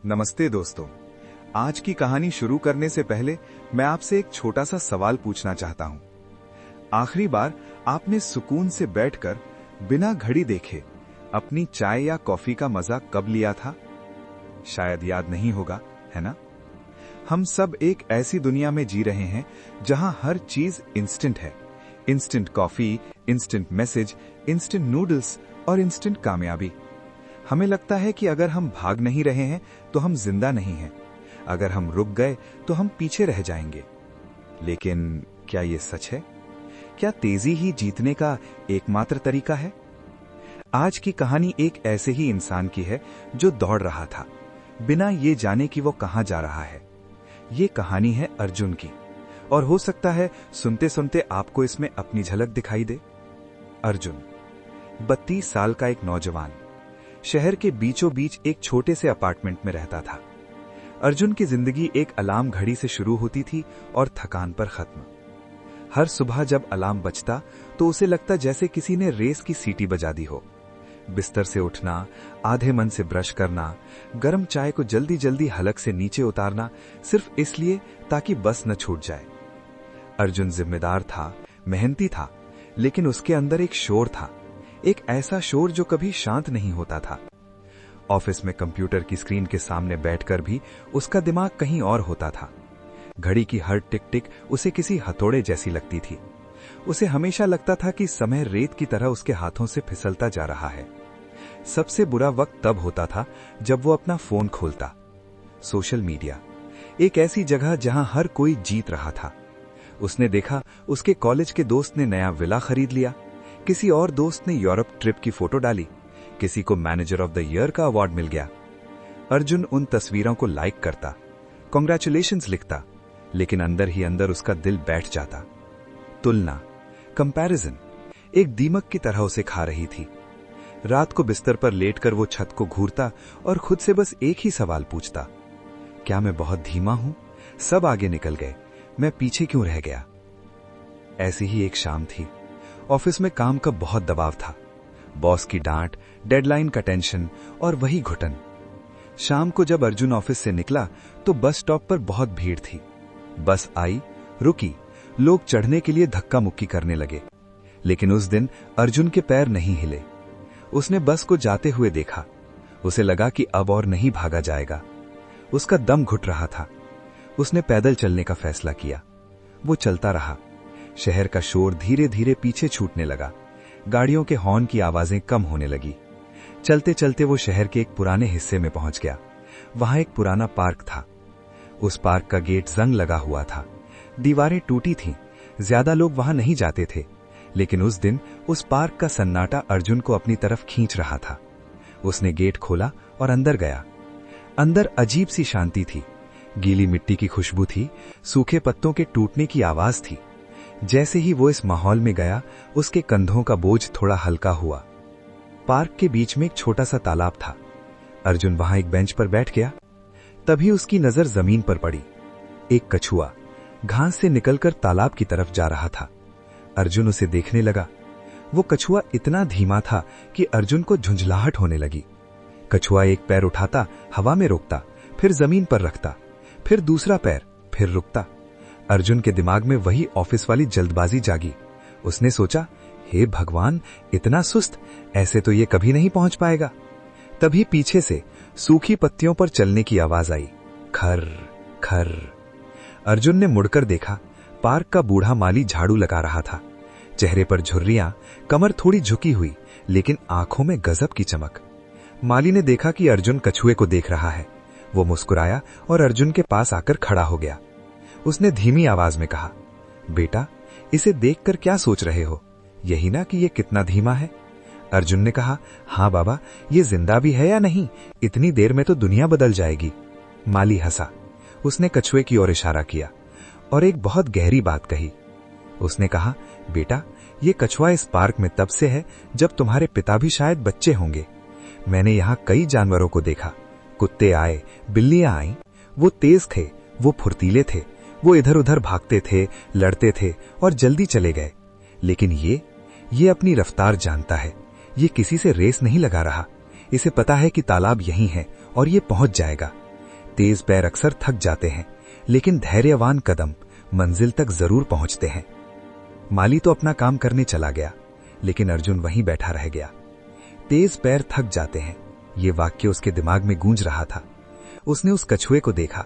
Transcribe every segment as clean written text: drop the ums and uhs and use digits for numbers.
नमस्ते दोस्तों। आज की कहानी शुरू करने से पहले मैं आपसे एक छोटा सा सवाल पूछना चाहता हूं। आखिरी बार आपने सुकून से बैठकर बिना घड़ी देखे अपनी चाय या कॉफी का मजा कब लिया था? शायद याद नहीं होगा, है ना? हम सब एक ऐसी दुनिया में जी रहे हैं जहां हर चीज इंस्टेंट है। Instant coffee, instant message, instant noodles और इंस्टेंट कामयाबी। हमें लगता है कि अगर हम भाग नहीं रहे हैं तो हम जिंदा नहीं हैं। अगर हम रुक गए तो हम पीछे रह जाएंगे। लेकिन क्या ये सच है? क्या तेजी ही जीतने का एकमात्र तरीका है? आज की कहानी एक ऐसे ही इंसान की है जो दौड़ रहा था, बिना ये जाने कि वो कहां जा रहा है। ये कहानी है अर्जुन की, और हो सकता है सुनते सुनते आपको इसमें अपनी झलक दिखाई दे। अर्जुन 32 साल का एक नौजवान शहर के बीचों बीच एक छोटे से अपार्टमेंट में रहता था। अर्जुन की जिंदगी एक अलार्म घड़ी से शुरू होती थी और थकान पर खत्म। हर सुबह जब अलार्म बजता तो उसे लगता जैसे किसी ने रेस की सीटी बजा दी हो। बिस्तर से उठना, आधे मन से ब्रश करना, गर्म चाय को जल्दी जल्दी हलक से नीचे उतारना, सिर्फ इसलिए ताकि बस न छूट जाए। अर्जुन जिम्मेदार था, मेहनती था, लेकिन उसके अंदर एक शोर था, एक ऐसा शोर जो कभी शांत नहीं होता था। ऑफिस में कंप्यूटर की स्क्रीन के सामने बैठकर भी उसका दिमाग कहीं और होता था। घड़ी की हर टिक टिक उसे किसी हथौड़े जैसी लगती थी। उसे हमेशा लगता था कि समय रेत की तरह उसके हाथों से फिसलता जा रहा है। सबसे बुरा वक्त तब होता था जब वो अपना फोन खोलता। सोशल मीडिया, एक ऐसी जगह जहां हर कोई जीत रहा था। उसने देखा उसके कॉलेज के दोस्त ने नया विला खरीद लिया, किसी और दोस्त ने यूरोप ट्रिप की फोटो डाली, किसी को मैनेजर ऑफ द ईयर का अवार्ड मिल गया। अर्जुन उन तस्वीरों को लाइक करता, कांग्रेचुलेशंस लिखता, लेकिन अंदर ही अंदर उसका दिल बैठ जाता। तुलना, कंपैरिजन एक दीमक की तरह उसे खा रही थी। रात को बिस्तर पर लेटकर वो छत को घूरता और खुद से बस एक ही सवाल पूछता, क्या मैं बहुत धीमा हूं? सब आगे निकल गए, मैं पीछे क्यों रह गया? ऐसी ही एक शाम थी। ऑफिस में काम का बहुत दबाव था। बॉस की डांट, डेडलाइन का टेंशन और वही घुटन। शाम को जब अर्जुन ऑफिस से निकला तो बस स्टॉप पर बहुत भीड़ थी। बस आई, रुकी, लोग चढ़ने के लिए धक्का मुक्की करने लगे। लेकिन उस दिन अर्जुन के पैर नहीं हिले। उसने बस को जाते हुए देखा। उसे लगा कि अब और नहीं भागा जाएगा। उसका दम घुट रहा था। उसने पैदल चलने का फैसला किया। वो चलता रहा। शहर का शोर धीरे धीरे पीछे छूटने लगा। गाड़ियों के हॉर्न की आवाजें कम होने लगी। चलते चलते वो शहर के एक पुराने हिस्से में पहुंच गया। वहां एक पुराना पार्क था। उस पार्क का गेट जंग लगा हुआ था। दीवारें टूटी थीं। ज्यादा लोग वहां नहीं जाते थे, लेकिन उस दिन उस पार्क का सन्नाटा अर्जुन को अपनी तरफ खींच रहा था। उसने गेट खोला और अंदर गया। अंदर अजीब सी शांति थी। गीली मिट्टी की खुशबू थी, सूखे पत्तों के टूटने की आवाज थी। जैसे ही वो इस माहौल में गया, उसके कंधों का बोझ थोड़ा हल्का हुआ। पार्क के बीच में एक छोटा सा तालाब था। अर्जुन वहां एक बेंच पर बैठ गया। तभी उसकी नजर जमीन पर पड़ी। एक कछुआ घास से निकलकर तालाब की तरफ जा रहा था। अर्जुन उसे देखने लगा। वो कछुआ इतना धीमा था कि अर्जुन को झुंझलाहट होने लगी। कछुआ एक पैर उठाता, हवा में रोकता, फिर जमीन पर रखता, फिर दूसरा पैर, फिर रुकता। अर्जुन के दिमाग में वही ऑफिस वाली जल्दबाजी जागी। उसने सोचा, हे भगवान, इतना सुस्त, ऐसे तो ये कभी नहीं पहुंच पाएगा। तभी पीछे से सूखी पत्तियों पर चलने की आवाज आई, खर खर। अर्जुन ने मुड़कर देखा। पार्क का बूढ़ा माली झाड़ू लगा रहा था। चेहरे पर झुर्रियां, कमर थोड़ी झुकी हुई, लेकिन आंखों में गजब की चमक। माली ने देखा कि अर्जुन कछुए को देख रहा है। वो मुस्कुराया और अर्जुन के पास आकर खड़ा हो गया। उसने धीमी आवाज में कहा, बेटा, इसे देखकर क्या सोच रहे हो? यही ना कि ये कितना धीमा है? अर्जुन ने कहा, हाँ बाबा, ये जिंदा भी है या नहीं? इतनी देर में तो दुनिया बदल जाएगी। माली हंसा। उसने कछुए की ओर इशारा किया और एक बहुत गहरी बात कही। उसने कहा, बेटा, ये कछुआ इस पार्क में तब से है जब तुम्हारे पिता भी शायद बच्चे होंगे। मैंने यहाँ कई जानवरों को देखा। कुत्ते आए, बिल्लियां आईं। वो तेज थे, वो फुर्तीले थे, वो इधर उधर भागते थे, लड़ते थे और जल्दी चले गए। लेकिन ये अपनी रफ्तार जानता है। ये किसी से रेस नहीं लगा रहा। इसे पता है कि तालाब यहीं है और ये पहुंच जाएगा। तेज पैर अक्सर थक जाते हैं, लेकिन धैर्यवान कदम मंजिल तक जरूर पहुंचते हैं। माली तो अपना काम करने चला गया, लेकिन अर्जुन वहीं बैठा रह गया। तेज पैर थक जाते हैं, ये वाक्य उसके दिमाग में गूंज रहा था। उसने उस कछुए को देखा।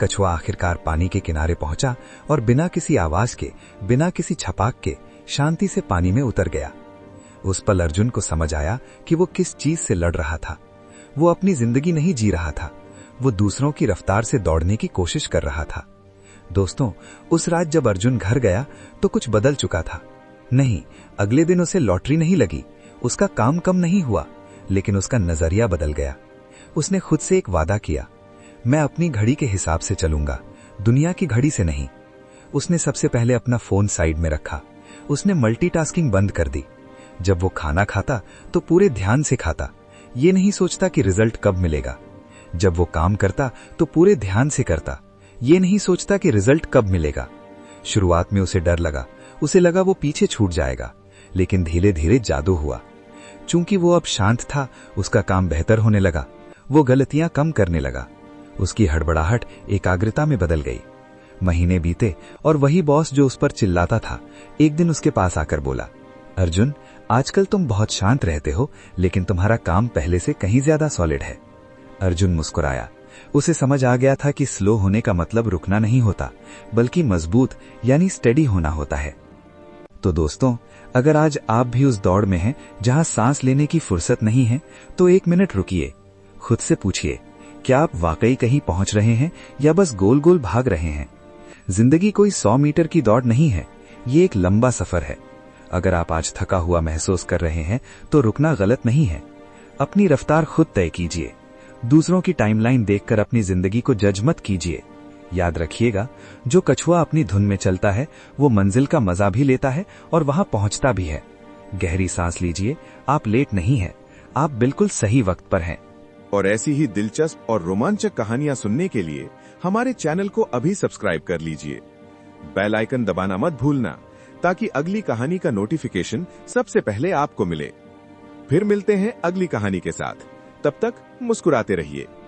कछुआ आखिरकार पानी के किनारे पहुंचा और बिना किसी आवाज के, बिना किसी छपाक के शांति से पानी में उतर गया। उस पल अर्जुन को समझ आया कि वो किस चीज से लड़ रहा था। वो अपनी जिंदगी नहीं जी रहा था, वो दूसरों की रफ्तार से दौड़ने की कोशिश कर रहा था। दोस्तों, उस रात जब अर्जुन घर गया तो कुछ बदल चुका था। नहीं, अगले दिन उसे लॉटरी नहीं लगी, उसका काम कम नहीं हुआ, लेकिन उसका नजरिया बदल गया। उसने खुद से एक वादा किया, मैं अपनी घड़ी के हिसाब से चलूंगा, दुनिया की घड़ी से नहीं। उसने सबसे पहले अपना फोन साइड में रखा। उसने मल्टीटास्किंग बंद कर दी। जब वो खाना खाता तो पूरे ध्यान से खाता, ये नहीं सोचता कि रिजल्ट कब मिलेगा। जब वो काम करता तो पूरे ध्यान से करता, ये नहीं सोचता कि रिजल्ट कब मिलेगा। शुरुआत में उसे डर लगा, उसे लगा वो पीछे छूट जाएगा, लेकिन धीरे धीरे जादू हुआ। चूंकि वो अब शांत था, उसका काम बेहतर होने लगा। वो गलतियां कम करने लगा। उसकी हड़बड़ाहट एकाग्रता में बदल गई। महीने बीते और वही बॉस जो उस पर चिल्लाता था, एक दिन उसके पास आकर बोला, अर्जुन, आजकल तुम बहुत शांत रहते हो, लेकिन तुम्हारा काम पहले से कहीं ज्यादा सॉलिड है। अर्जुन मुस्कुराया। उसे समझ आ गया था कि स्लो होने का मतलब रुकना नहीं होता, बल्कि मजबूत यानी स्टेडी होना होता है। तो दोस्तों, अगर आज आप भी उस दौड़ में हैं जहां सांस लेने की फुर्सत नहीं है, तो 1 मिनट रुकिए। खुद से पूछिए, क्या आप वाकई कहीं पहुंच रहे हैं या बस गोल गोल भाग रहे हैं? जिंदगी कोई 100 मीटर की दौड़ नहीं है, ये एक लंबा सफर है। अगर आप आज थका हुआ महसूस कर रहे हैं तो रुकना गलत नहीं है। अपनी रफ्तार खुद तय कीजिए। दूसरों की टाइमलाइन देखकर अपनी जिंदगी को जज मत कीजिए। याद रखिएगा, जो कछुआ अपनी धुन में चलता है वो मंजिल का मजा भी लेता है और वहां पहुंचता भी है। गहरी सांस लीजिए, आप लेट नहीं हैं, आप बिल्कुल सही वक्त पर हैं। और ऐसी ही दिलचस्प और रोमांचक कहानियां सुनने के लिए हमारे चैनल को अभी सब्सक्राइब कर लीजिए। बेल आइकन दबाना मत भूलना, ताकि अगली कहानी का नोटिफिकेशन सबसे पहले आपको मिले। फिर मिलते हैं अगली कहानी के साथ। तब तक मुस्कुराते रहिए।